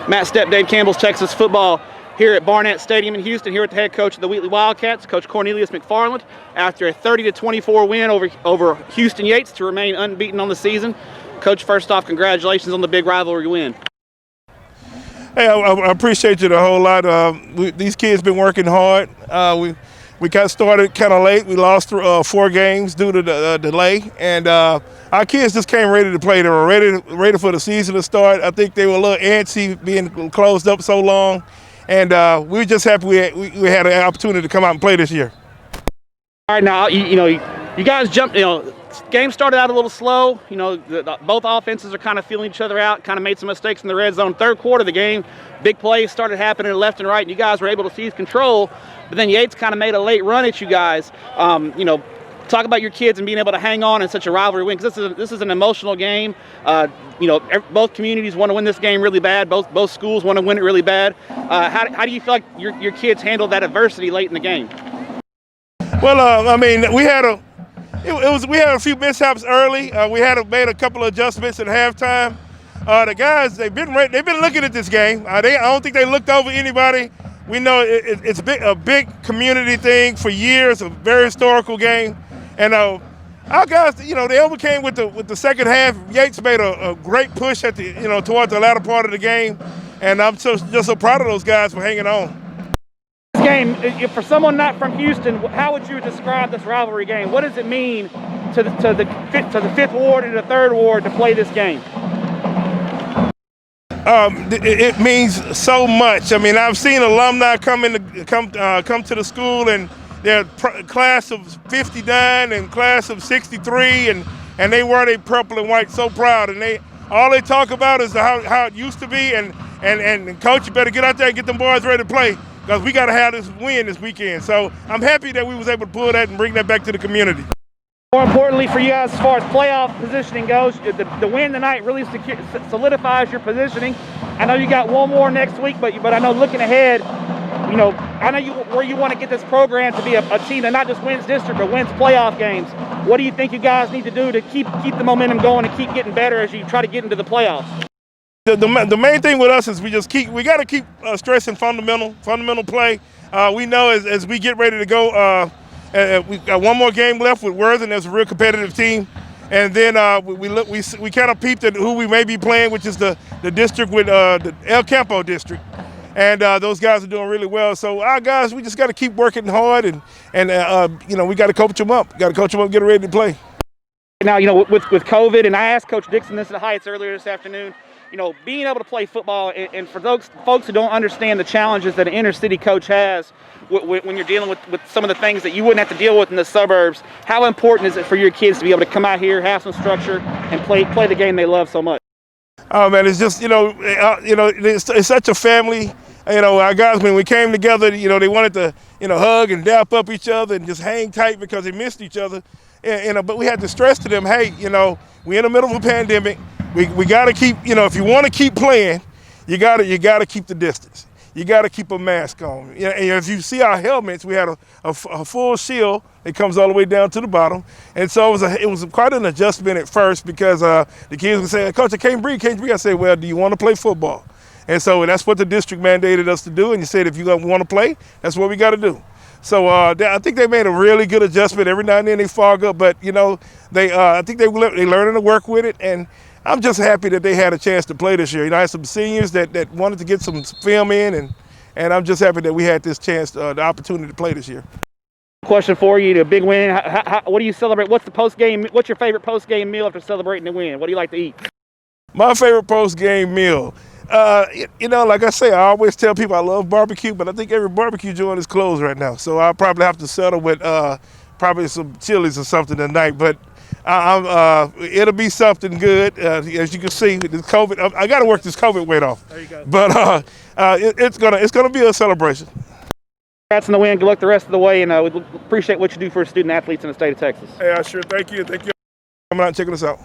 Matt Stepp, Dave Campbell's Texas football here at Barnett Stadium in Houston, here with the head coach of the Wheatley Wildcats, Coach Cornelius McFarland, after a 30-24 win over Houston Yates to remain unbeaten on the season. Coach, first off, congratulations on the big rivalry win. Hey, I appreciate you a whole lot. These kids been working hard. We got started kind of late. We lost 4 games due to the delay, and our kids just came ready to play. They were ready for the season to start. I think they were a little antsy being closed up so long, and we were just happy we had an opportunity to come out and play this year. All right, now you guys jumped. Game started out a little slow. Both offenses are kind of feeling each other out. Kind of made some mistakes in the red zone. Third quarter of the game, big plays started happening left and right, and you guys were able to seize control. But then Yates kind of made a late run at you guys. Talk about your kids and being able to hang on in such a rivalry win, because this is an emotional game. Both communities want to win this game really bad. Both schools want to win it really bad. How do you feel like your kids handled that adversity late in the game? Well, we had a few mishaps early. We made a couple of adjustments at halftime. The guys, they've been looking at this game. I don't think they looked over anybody. We know it's a big community thing for years, a very historical game. And our guys, they overcame with the second half. Yates made a great push at towards the latter part of the game, and I'm just so proud of those guys for hanging on. This game, for someone not from Houston, how would you describe this rivalry game? What does it mean to the 5th Ward and the 3rd Ward to play this game? It means so much. I've seen alumni come to the school, and they're class of 59 and class of 63, and they wear their purple and white so proud. And all they talk about is how it used to be. And coach, you better get out there and get them boys ready to play, because we got to have this win this weekend. So I'm happy that we was able to pull that and bring that back to the community. More importantly for you guys, as far as playoff positioning goes, the win tonight really solidifies your positioning. I know you got one more next week, but I know looking ahead, I know where you want to get this program to be a team that not just wins district but wins playoff games. What do you think you guys need to do to keep the momentum going and keep getting better as you try to get into the playoffs? The main thing with us is we got to keep stressing fundamental play. We know as we get ready to go. We got one more game left with Worthing. That's a real competitive team. And then we kind of peeped at who we may be playing, which is the district with the El Campo district. And those guys are doing really well. So our guys, we just got to keep working hard, and we got to coach them up. Got to coach them up, get ready to play. Now, with COVID, and I asked Coach Dixon this at the Heights earlier this afternoon, being able to play football, and for those folks who don't understand the challenges that an inner city coach has when you're dealing with some of the things that you wouldn't have to deal with in the suburbs, how important is it for your kids to be able to come out here, have some structure, and play the game they love so much? Oh man, it's just it's such a family. Our guys, when we came together, they wanted to hug and dap up each other and just hang tight because they missed each other. But we had to stress to them, hey, we're in the middle of a pandemic. We got to keep, if you want to keep playing, you got to keep the distance. You got to keep a mask on. And if you see our helmets, we had a full shield that comes all the way down to the bottom. And so it was quite an adjustment at first, because the kids would say, Coach, I can't breathe. I said, well, do you want to play football? And so that's what the district mandated us to do. And you said, if you want to play, that's what we got to do. So I think they made a really good adjustment. Every now and then they fog up, but I think they learning to work with it. And I'm just happy that they had a chance to play this year. I had some seniors that wanted to get some film in, and I'm just happy that we had this chance, the opportunity to play this year. Question for you: the big win. What do you celebrate? What's your favorite post-game meal after celebrating the win? What do you like to eat? My favorite post-game meal. Like I say, I always tell people I love barbecue, but I think every barbecue joint is closed right now. So I'll probably have to settle with probably some Chili's or something tonight. But it'll be something good. As you can see, with this COVID, I got to work this COVID weight off. There you go. But it's gonna be a celebration. Congrats on the win. Good luck the rest of the way, and we appreciate what you do for student athletes in the state of Texas. Yeah, sure. Thank you. Thank you for coming out and checking us out.